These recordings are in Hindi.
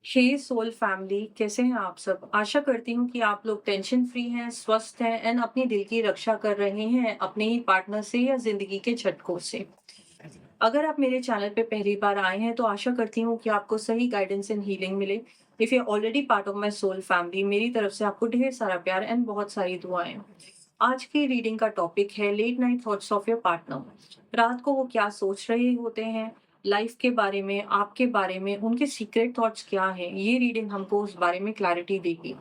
हे सोल फैमिली, कैसे हैं आप सब? आशा करती हूँ कि आप लोग टेंशन फ्री हैं, स्वस्थ हैं एंड अपनी दिल की रक्षा कर रहे हैं अपने ही पार्टनर से या जिंदगी के झटकों से। अगर आप मेरे चैनल पे पहली बार आए हैं तो आशा करती हूँ कि आपको सही गाइडेंस एंड हीलिंग मिले। If you already part of my soul family, मेरी तरफ से आपको ढेर सारा प्यार एंड बहुत सारी दुआएं। आज की रीडिंग का टॉपिक है late night thoughts of your partner. रात को वो क्या सोच रहे होते हैं, लाइफ के बारे में, आपके बारे में, उनके सीक्रेट थॉट्स क्या हैं। ये रीडिंग हमको उस बारे में क्लैरिटी देगी।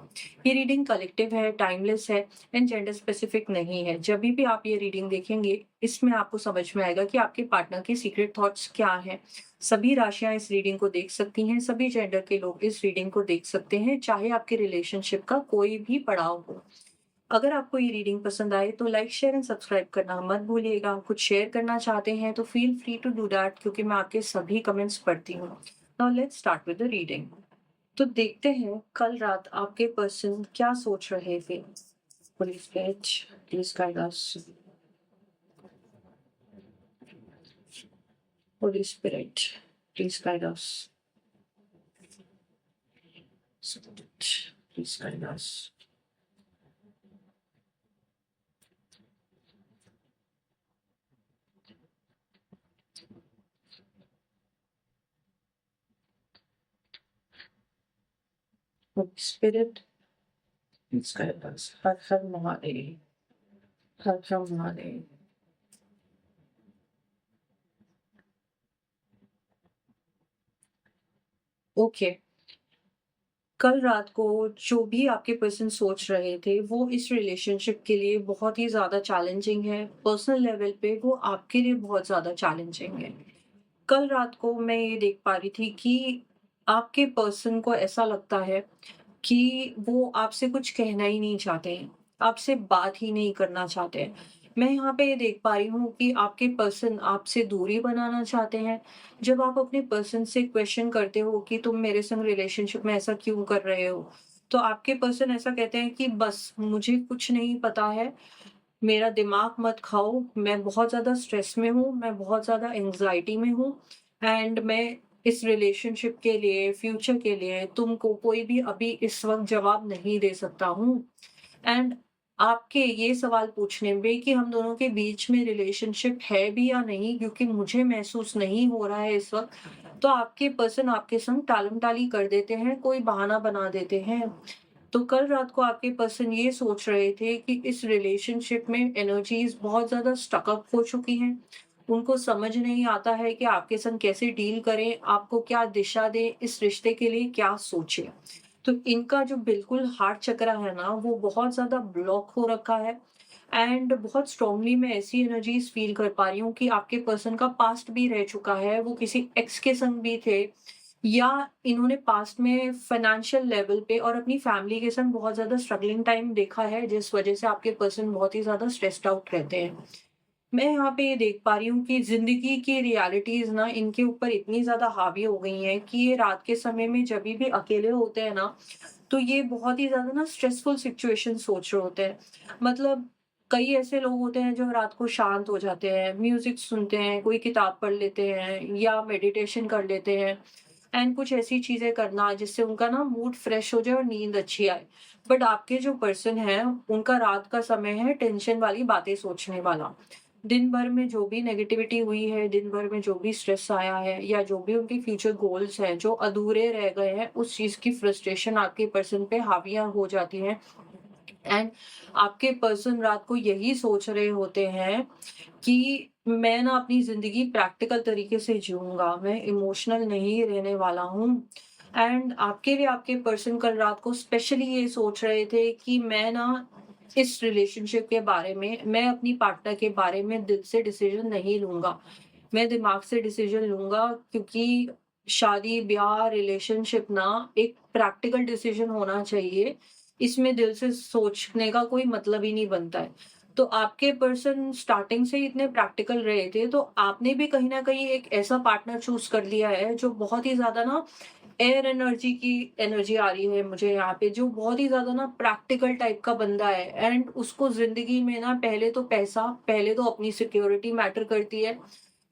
ये रीडिंग कलेक्टिव है, टाइमलेस है एंड जेंडर स्पेसिफिक नहीं है। जब भी आप ये रीडिंग देखेंगे, इसमें आपको समझ में आएगा कि आपके पार्टनर के सीक्रेट थॉट्स क्या हैं। सभी राशियां इस रीडिंग को देख सकती हैं, सभी जेंडर के लोग इस रीडिंग को देख सकते हैं, चाहे आपके रिलेशनशिप का कोई भी पड़ाव हो। अगर आपको ये रीडिंग पसंद आए तो लाइक शेयर एंड सब्सक्राइब करना मत भूलिएगा। कुछ शेयर करना चाहते हैं तो feel free to do that, क्योंकि मैं आपके सभी कमेंट्स पढ़ती हूँ। Now let's start with the reading. तो देखते हैं कल रात आपके पर्सन क्या सोच रहे थे। Please please guide us. Holy Spirit, please guide us. Spirit, please guide us. Holy Spirit, please guide us. Har Har Mahadev. Har Har Mahadev. Okay, कल रात को जो भी आपके पर्सन सोच रहे थे वो इस रिलेशनशिप के लिए बहुत ही ज़्यादा चैलेंजिंग है। पर्सनल लेवल पे वो आपके लिए बहुत ज़्यादा चैलेंजिंग है। कल रात को मैं ये देख पा रही थी कि आपके पर्सन को ऐसा लगता है कि वो आपसे कुछ कहना ही नहीं चाहते हैं, आपसे बात ही नहीं करना चाहते हैं। मैं यहाँ पे ये देख पा रही हूँ कि आपके पर्सन आपसे दूरी बनाना चाहते हैं। जब आप अपने पर्सन से क्वेश्चन करते हो कि तुम मेरे संग रिलेशनशिप में ऐसा क्यों कर रहे हो, तो आपके पर्सन ऐसा कहते हैं कि बस मुझे कुछ नहीं पता है, मेरा दिमाग मत खाओ, मैं बहुत ज़्यादा स्ट्रेस में हूँ, मैं बहुत ज़्यादा एंग्ज़ायटी में हूँ एंड मैं इस रिलेशनशिप के लिए, फ्यूचर के लिए तुमको कोई भी अभी इस वक़्त जवाब नहीं दे सकता हूँ। एंड आपके ये सवाल पूछने पे कि हम दोनों के बीच में रिलेशनशिप है भी या नहीं, क्योंकि मुझे महसूस नहीं हो रहा है इस वक़्त, तो आपके पर्सन आपके संग टालम-टाली कर देते हैं, कोई बहाना बना देते हैं। तो कल रात को आपके पर्सन ये सोच रहे थे कि इस रिलेशनशिप में एनर्जीज बहुत ज़्यादा स्टक अप हो चुकी हैं। उनको समझ नहीं आता है कि आपके संग कैसे डील करें, आपको क्या दिशा दें, इस रिश्ते के लिए क्या सोचें। तो इनका जो बिल्कुल हार्ट चक्रा है ना, वो बहुत ज़्यादा ब्लॉक हो रखा है एंड बहुत स्ट्रांगली मैं ऐसी एनर्जीज फील कर पा रही हूँ कि आपके पर्सन का पास्ट भी रह चुका है, वो किसी एक्स के संग भी थे या इन्होंने पास्ट में फाइनेंशियल लेवल पे और अपनी फैमिली के संग बहुत ज़्यादा स्ट्रगलिंग टाइम देखा है, जिस वजह से आपके पर्सन बहुत ही ज़्यादा स्ट्रेस्ड आउट रहते हैं। मैं यहाँ पे ये देख पा रही हूँ कि ज़िंदगी की रियलिटीज़ ना इनके ऊपर इतनी ज़्यादा हावी हो गई हैं कि ये रात के समय में जभी भी अकेले होते हैं ना, तो ये बहुत ही ज़्यादा ना स्ट्रेसफुल सिचुएशन सोच रहे होते हैं। मतलब कई ऐसे लोग होते हैं जो रात को शांत हो जाते हैं, म्यूज़िक सुनते हैं, कोई किताब पढ़ लेते हैं या मेडिटेशन कर लेते हैं एंड कुछ ऐसी चीज़ें करना जिससे उनका ना मूड फ्रेश हो जाए और नींद अच्छी आए। बट आपके जो पर्सन हैं, उनका रात का समय है टेंशन वाली बातें सोचने वाला। दिन भर में जो भी नेगेटिविटी हुई है, दिन भर में जो भी स्ट्रेस आया है या जो भी उनके फ्यूचर गोल्स हैं, जो अधूरे रह गए हैं, उस चीज़ की फ्रस्ट्रेशन आपके पर्सन पे हाविया हो जाती है एंड आपके पर्सन रात को यही सोच रहे होते हैं कि मैं ना अपनी ज़िंदगी प्रैक्टिकल तरीके से जीऊँगा, मैं इमोशनल नहीं रहने वाला हूँ। एंड आपके लिए आपके पर्सन कल रात को स्पेशली ये सोच रहे थे कि मैं ना इस रिलेशनशिप के बारे में, मैं अपनी पार्टनर के बारे में दिल से डिसीज़न नहीं लूँगा। मैं दिमाग से डिसीज़न लूँगा, क्योंकि शादी-ब्याह, रिलेशनशिप ना एक प्रैक्टिकल डिसीज़न होना चाहिए। इसमें दिल से सोचने का कोई मतलब ही नहीं बनता है। तो आपके पर्सन स्टार्टिंग से ही इतने प्रैक्टिकल रहे थे, तो आपने भी कहीं न कहीं एक ऐसा पार्टनर चूज़ कर लिया है जो बहुत ही ज़्यादा ना एयर एनर्जी की एनर्जी आ रही है मुझे यहाँ पे, जो बहुत ही ज़्यादा ना प्रैक्टिकल टाइप का बंदा है एंड उसको ज़िंदगी में ना पहले तो पैसा, पहले तो अपनी सिक्योरिटी मैटर करती है।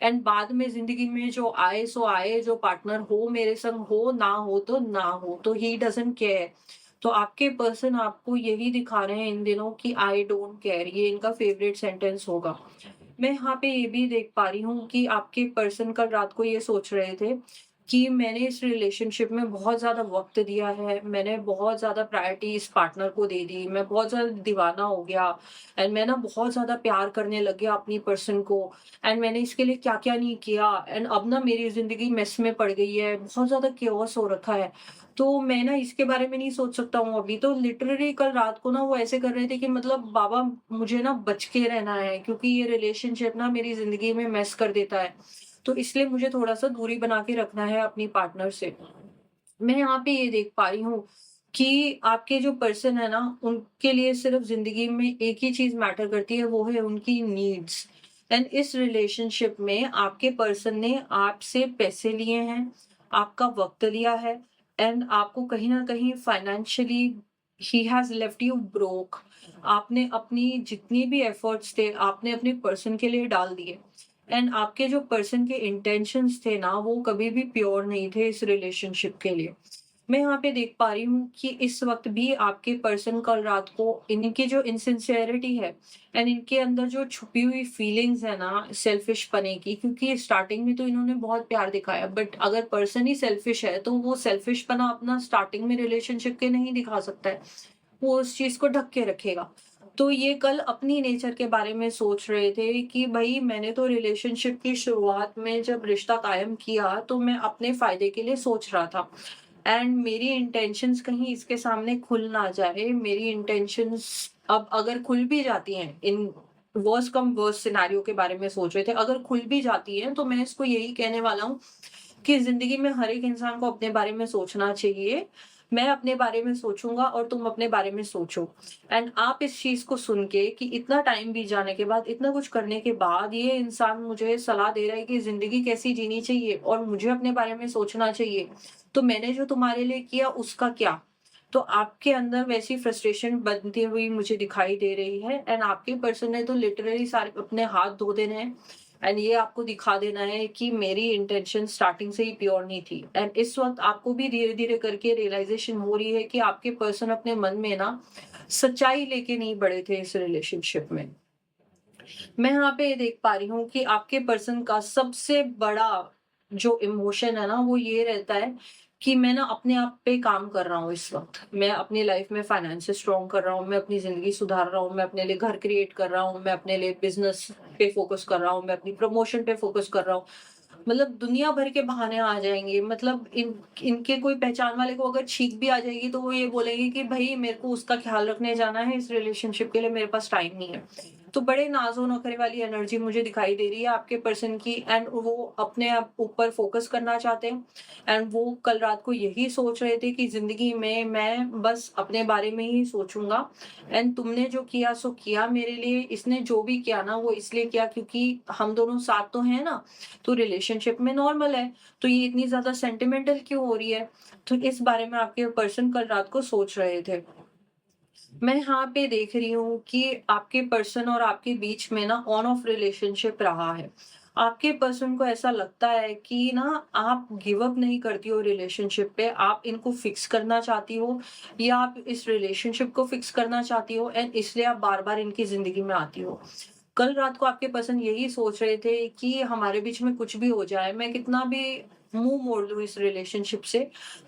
एंड बाद में ज़िंदगी में जो आए सो आए, जो पार्टनर हो मेरे संग हो, ना हो तो ना हो, तो ही डज़न्ट केयर। तो आपके पर्सन आपको यही दिखा रहे हैं इन दिनों कि आई डोंट केयर, ये इनका फेवरेट सेंटेंस होगा। मैं यहाँ पे ये भी देख पा रही हूँ कि आपके पर्सन कल रात को ये सोच रहे थे कि मैंने इस रिलेशनशिप में बहुत ज़्यादा वक़्त दिया है, मैंने बहुत ज़्यादा प्रायोरिटी इस पार्टनर को दे दी, मैं बहुत ज़्यादा दीवाना हो गया एंड मैं ना बहुत ज़्यादा प्यार करने लग गया अपनी पर्सन को एंड मैंने इसके लिए क्या-क्या नहीं किया एंड अब ना मेरी ज़िंदगी मेस में पड़ गई है, बहुत ज़्यादा केओस हो रखा है। तो मैं ना इसके बारे में नहीं सोच सकता हूँ अभी, तो लिटरली कल रात को ना वो ऐसे कर रहे थे कि मतलब बाबा मुझे ना बच के रहना है क्योंकि ये रिलेशनशिप ना मेरी ज़िंदगी में मेस कर देता है। तो इसलिए मुझे थोड़ा-सा दूरी बना के रखना है अपनी पार्टनर से। मैं यहाँ पे ये देख पा रही हूँ कि आपके जो पर्सन है ना, उनके लिए सिर्फ़ ज़िंदगी में एक ही चीज़ मैटर करती है, वो है उनकी नीड्स। एंड इस रिलेशनशिप में आपके पर्सन ने आपसे पैसे लिए हैं, आपका वक़्त लिया है एंड आपको कहीं न कहीं financially he has left you broke. आपने अपनी जितनी भी एफर्ट्स थे, आपने अपने पर्सन के लिए डाल दिए एंड आपके जो पर्सन के इंटेंशंस थे ना, वो कभी भी प्योर नहीं थे इस रिलेशनशिप के लिए। मैं यहाँ पे देख पा रही हूँ कि इस वक़्त भी आपके पर्सन कल रात को इनकी जो इनसिंसियरिटी है एंड इनके अंदर जो छुपी हुई फीलिंग्स है ना सेल्फिश पने की, क्योंकि स्टार्टिंग में तो इन्होंने बहुत प्यार दिखाया, बट अगर पर्सन ही सेल्फिश है तो वो सेल्फिश पना अपना स्टार्टिंग में रिलेशनशिप के नहीं दिखा सकता है। वो उस चीज़ को ढक के रखेगा। तो ये कल अपनी नेचर के बारे में सोच रहे थे कि भई मैंने तो रिलेशनशिप की शुरुआत में जब रिश्ता कायम किया तो मैं अपने फ़ायदे के लिए सोच रहा था एंड मेरी इंटेंशंस कहीं इसके सामने खुल ना जाए। मेरी इंटेंशंस अब अगर खुल भी जाती हैं, in worst come worst scenario के बारे में सोच रहे थे, अगर खुल भी जाती हैं तो मैं इसको यही कहने वाला हूँ कि ज़िंदगी में हर एक इंसान को अपने बारे में सोचना चाहिए। मैं अपने बारे में सोचूँगा और तुम अपने बारे में सोचो। एंड आप इस चीज़ को सुन के कि इतना टाइम बीत जाने के बाद, इतना कुछ करने के बाद ये इंसान मुझे सलाह दे रहा है कि ज़िंदगी कैसी जीनी चाहिए और मुझे अपने बारे में सोचना चाहिए। तो मैंने जो तुम्हारे लिए किया उसका क्या? तो आपके अंदर वैसी फ्रस्ट्रेशन बनती हुई मुझे दिखाई दे रही है एंड आपके पर्सन ने तो लिटरली सारे अपने हाथ धो देने हैं एंड ये आपको दिखा देना है कि मेरी इंटेंशन स्टार्टिंग से ही प्योर नहीं थी एंड इस वक़्त आपको भी धीरे-धीरे करके रियलाइज़ेशन हो रही है कि आपके पर्सन अपने मन में ना सच्चाई लेके नहीं बढ़े थे इस रिलेशनशिप में। मैं यहाँ पे ये देख पा रही हूँ कि आपके पर्सन का सबसे बड़ा जो इमोशन है ना, वो ये रहता है कि मैं ना अपने आप पे काम कर रहा हूँ इस वक़्त। मैं अपनी लाइफ़ में फाइनेंसेस स्ट्रॉन्ग कर रहा हूँ, मैं अपनी ज़िंदगी सुधार रहा हूँ, मैं अपने लिए घर क्रिएट कर रहा हूँ, मैं अपने लिए बिज़नेस पे फ़ोकस कर रहा हूँ, मैं अपनी प्रमोशन पे फ़ोकस कर रहा हूँ। मतलब दुनिया भर के बहाने आ जाएँगे, मतलब इनके कोई पहचान वाले को अगर छींक भी आ जाएगी तो वो ये बोलेंगे कि भई मेरे को उसका ख़्याल रखने जाना है, इस रिलेशनशिप के लिए मेरे पास टाइम नहीं है। तो बड़े नाज़ो-नखरे वाली एनर्जी मुझे दिखाई दे रही है आपके पर्सन की एंड वो अपने आप ऊपर फ़ोकस करना चाहते हैं एंड वो कल रात को यही सोच रहे थे कि ज़िंदगी में मैं बस अपने बारे में ही सोचूँगा एंड तुमने जो किया सो किया मेरे लिए, इसने जो भी किया ना वो इसलिए किया क्योंकि हम दोनों साथ तो हैं ना, तो रिलेशनशिप में नॉर्मल है, तो ये इतनी ज़्यादा सेंटिमेंटल क्यों हो रही है? तो इस बारे में आपके पर्सन कल रात को सोच रहे थे। मैं यहाँ पे देख रही हूँ कि आपके पर्सन और आपके बीच में ना ऑन ऑफ रिलेशनशिप रहा है। आपके पर्सन को ऐसा लगता है कि ना आप गिव अप नहीं करती हो रिलेशनशिप पे, आप इनको फिक्स करना चाहती हो या आप इस रिलेशनशिप को फिक्स करना चाहती हो एंड इसलिए आप बार-बार इनकी ज़िंदगी में आती हो। कल रात को आपके पर्सन यही सोच रहे थे कि हमारे बीच में कुछ भी हो जाए, मैं कितना भी मुँह मोड़ लूँ इस रिलेशनशिप से,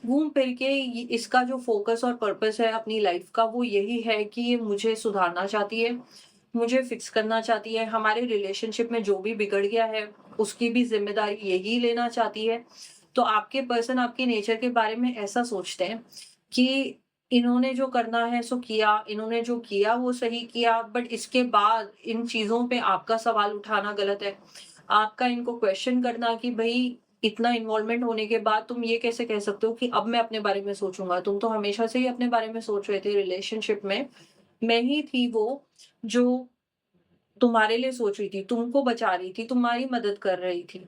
घूम फिर के ये इसका जो फ़ोकस और पर्पस है अपनी लाइफ़ का वो यही है कि ये मुझे सुधारना चाहती है, मुझे फ़िक्स करना चाहती है, हमारे रिलेशनशिप में जो भी बिगड़ गया है, उसकी भी ज़िम्मेदारी यही लेना चाहती है। तो आपके पर्सन आपके नेचर के बारे में ऐसा सोचते हैं कि इन्होंने जो करना है सो किया, इन्होंने जो किया वो सही किया, बट इसके बाद इन चीज़ों पे आपका सवाल उठाना गलत है। आपका इनको क्वेश्चन करना कि भई इतना इन्वॉल्वमेंट होने के बाद तुम ये कैसे कह सकते हो कि अब मैं अपने बारे में सोचूँगा? तुम तो हमेशा से ही अपने बारे में सोच रहे थे रिलेशनशिप में। मैं ही थी वो जो तुम्हारे लिए सोच रही थी, तुमको बचा रही थी, तुम्हारी मदद कर रही थी।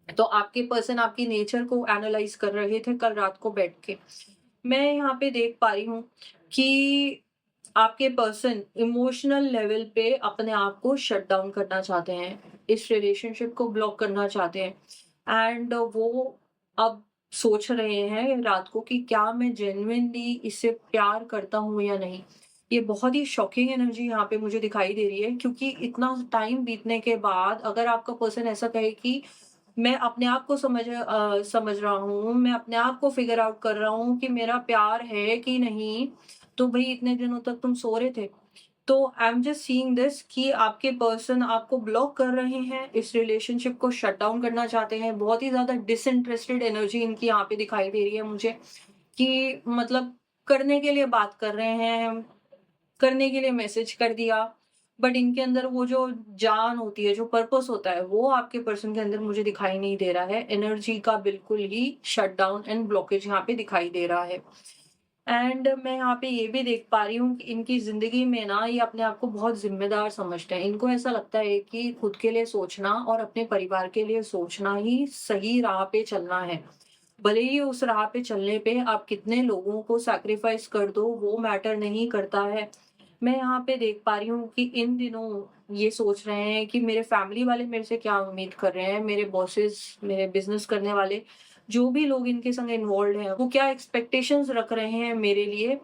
तो आपके पर्सन आपकी नेचर को एनालाइज़ कर रहे थे कल रात को बैठ के। मैं यहाँ पे देख पा रही हूँ कि आपके पर्सन इमोशनल लेवल पे अपने आप को शट डाउन करना चाहते हैं। इस रिलेशनशिप को ब्लॉक करना चाहते हैं एंड वो अब सोच रहे हैं रात को कि क्या मैं जेन्युइनली इससे प्यार करता हूँ या नहीं। ये बहुत ही शॉकिंग एनर्जी यहाँ पे मुझे दिखाई दे रही है क्योंकि इतना टाइम बीतने के बाद अगर आपका पर्सन ऐसा कहे कि मैं अपने आप को समझ रहा हूँ, मैं अपने आप को फिगर आउट कर रहा हूँ कि मेरा प्यार है कि नहीं, तो भई इतने दिनों तक तुम सो रहे थे। तो I am just seeing this कि आपके पर्सन आपको ब्लॉक कर रहे हैं, इस रिलेशनशिप को शट डाउन करना चाहते हैं। बहुत ही ज़्यादा डिसइंटरेस्टेड एनर्जी इनकी यहाँ पे दिखाई दे रही है मुझे कि मतलब करने के लिए बात कर रहे हैं, करने के लिए मैसेज कर दिया, बट इनके अंदर वो जो जान होती है, जो पर्पस होता है, वो आपके पर्सन के अंदर मुझे दिखाई नहीं दे रहा है। एनर्जी का बिल्कुल ही शट डाउन एंड ब्लॉकेज यहाँ पे दिखाई दे रहा है। एंड मैं यहाँ पे ये भी देख पा रही हूँ कि इनकी ज़िंदगी में ना ये अपने आप को बहुत ज़िम्मेदार समझते हैं। इनको ऐसा लगता है कि खुद के लिए सोचना और अपने परिवार के लिए सोचना ही सही राह पे चलना है। भले ही उस राह पे चलने पे आप कितने लोगों को सैक्रिफाइस कर दो, वो मैटर नहीं करता है। मैं यहाँ पे देख पा रही हूँ कि इन दिनों ये सोच रहे हैं कि मेरे फैमिली वाले मेरे से क्या उम्मीद कर रहे हैं, मेरे बॉसेस, मेरे बिज़नेस करने वाले, जो भी लोग इनके संग इन्वॉल्व्ड हैं, वो क्या एक्सपेक्टेशंस रख रहे हैं मेरे लिए,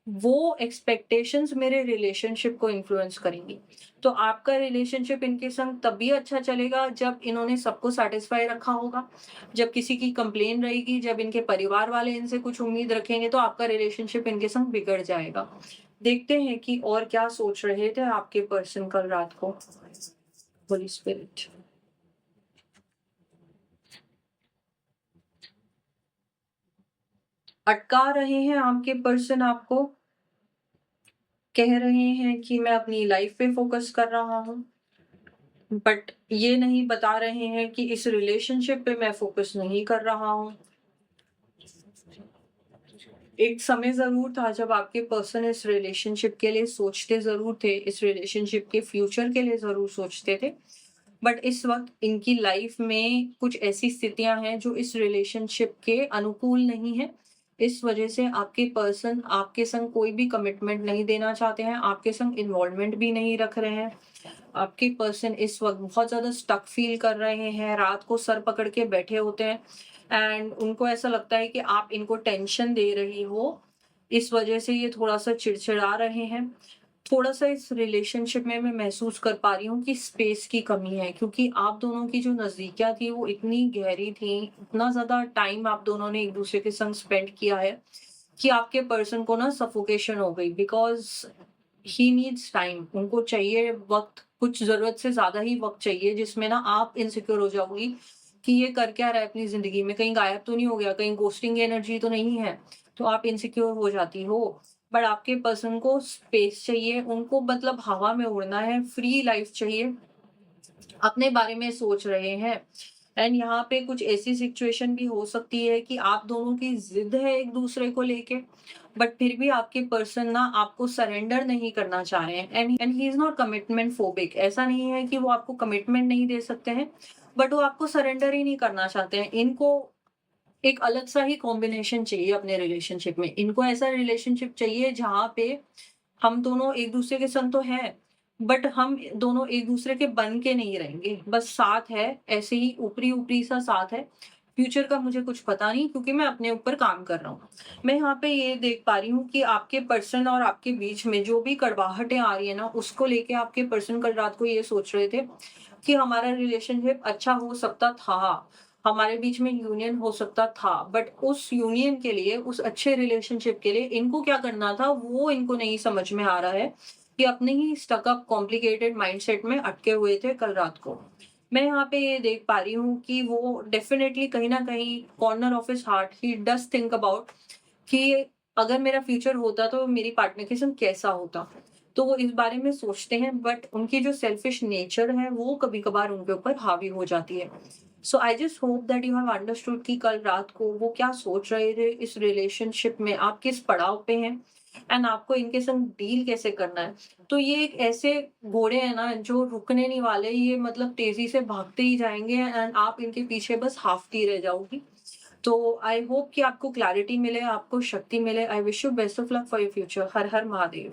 वो एक्सपेक्टेशंस मेरे रिलेशनशिप को इन्फ्लुएंस करेंगी। तो आपका रिलेशनशिप इनके संग तभी अच्छा चलेगा जब इन्होंने सबको सैटिस्फाई रखा होगा, जब किसी की कंप्लेन रहेगी, जब इनके परिवार वाले इनसे कुछ उम्मीद रखेंगे तो आपका रिलेशनशिप इनके संग बिगड़ जाएगा। देखते हैं कि और क्या सोच रहे थे आपके पर्सन कल रात को। होली स्पिरिट। अटका रहे हैं आपके पर्सन आपको, कह रहे हैं कि मैं अपनी लाइफ पे फोकस कर रहा हूँ, बट ये नहीं बता रहे हैं कि इस रिलेशनशिप पे मैं फोकस नहीं कर रहा हूँ। एक समय ज़रूर था जब आपके पर्सन इस रिलेशनशिप के लिए सोचते ज़रूर थे, इस रिलेशनशिप के फ्यूचर के लिए ज़रूर सोचते थे। बट इस वक़्त इनकी लाइफ में कुछ ऐसी स्थितियाँ हैं जो इस रिलेशनशिप के अनुकूल नहीं है। इस वजह से आपके पर्सन आपके संग कोई भी कमिटमेंट नहीं देना चाहते हैं, आपके संग इन्वॉल्वमेंट भी नहीं रख रहे हैं। आपके पर्सन इस वक़्त बहुत ज़्यादा स्टक फ़ील कर रहे हैं, रात को सर पकड़ के बैठे होते हैं एंड उनको ऐसा लगता है कि आप इनको टेंशन दे रही हो, इस वजह से ये थोड़ा-सा चिड़चिड़ा रहे हैं। थोड़ा-सा इस रिलेशनशिप में मैं महसूस कर पा रही हूँ कि स्पेस की कमी है क्योंकि आप दोनों की जो नज़दीकियाँ थी वो इतनी गहरी थी, इतना ज़्यादा टाइम आप दोनों ने एक-दूसरे के संग स्पेंड किया है कि आपके पर्सन को ना सफोकेशन हो गई बिकॉज़ ही नीड्स टाइम। उनको चाहिए वक़्त, कुछ ज़रूरत से ज़्यादा ही वक़्त चाहिए जिसमें ना आप इनसिक्योर हो जाओगी कि ये कर क्या रहा है अपनी ज़िंदगी में, कहीं गायब तो नहीं हो गया, कहीं घोस्टिंग की एनर्जी तो नहीं है। तो आप इनसिक्योर हो जाती हो। बट आपके पर्सन को स्पेस चाहिए, उनको मतलब हवा में उड़ना है, फ्री लाइफ़ चाहिए, अपने बारे में सोच रहे हैं। एंड यहाँ पे कुछ ऐसी सिचुएशन भी हो सकती है कि आप दोनों की ज़िद है एक-दूसरे को लेके, बट फिर भी आपके पर्सन ना आपको सरेंडर नहीं करना चाह रहे हैं and he is not commitment phobic. ऐसा नहीं है कि वो आपको कमिटमेंट नहीं दे सकते हैं, बट वो आपको सरेंडर ही नहीं करना चाहते हैं। इनको एक अलग सा ही कॉम्बिनेशन चाहिए अपने रिलेशनशिप में। इनको ऐसा रिलेशनशिप चाहिए जहाँ पे हम दोनों एक-दूसरे के संग तो हैं, बट हम दोनों एक-दूसरे के बन के नहीं रहेंगे। बस साथ है, ऐसे ही ऊपरी-ऊपरी सा साथ है। फ्यूचर का मुझे कुछ पता नहीं क्योंकि मैं अपने ऊपर काम कर रहा हूँ। मैं यहाँ पे ये देख पा रही हूँ कि आपके पर्सन और आपके बीच में जो भी कड़वाहटें आ रही है ना, उसको लेके आपके पर्सन कल रात को ये सोच रहे थे कि हमारा रिलेशनशिप अच्छा हो सकता था, हमारे बीच में यूनियन हो सकता था, बट उस यूनियन के लिए, उस अच्छे रिलेशनशिप के लिए इनको क्या करना था, वो इनको नहीं समझ में आ रहा है कि अपने ही स्टक अप कॉम्प्लिकेटेड माइंडसेट में अटके हुए थे कल रात को। मैं यहाँ पे ये देख पा रही हूँ कि वो डेफ़िनेटली कहीं न कहीं corner of his heart he does think about कि अगर मेरा फ्यूचर होता तो मेरी पार्टनर के संग कैसा होता? तो वो इस बारे में सोचते हैं बट उनकी जो सेल्फिश नेचर है वो कभी-कभार उनके ऊपर हावी हो जाती है। So I just hope that you have understood कि कल रात को वो क्या सोच रहे थे इस रिलेशनशिप में, आप किस पड़ाव पे हैं एंड आपको इनके संग डील कैसे करना है। तो ये एक ऐसे घोड़े हैं ना जो रुकने नहीं वाले, ये मतलब तेज़ी से भागते ही जाएँगे एंड आप इनके पीछे बस हाफ़ती रह जाओगी। तो आई होप कि आपको क्लैरिटी मिले, आपको शक्ति मिले। I wish you best of luck for your future. Her her Mahadev.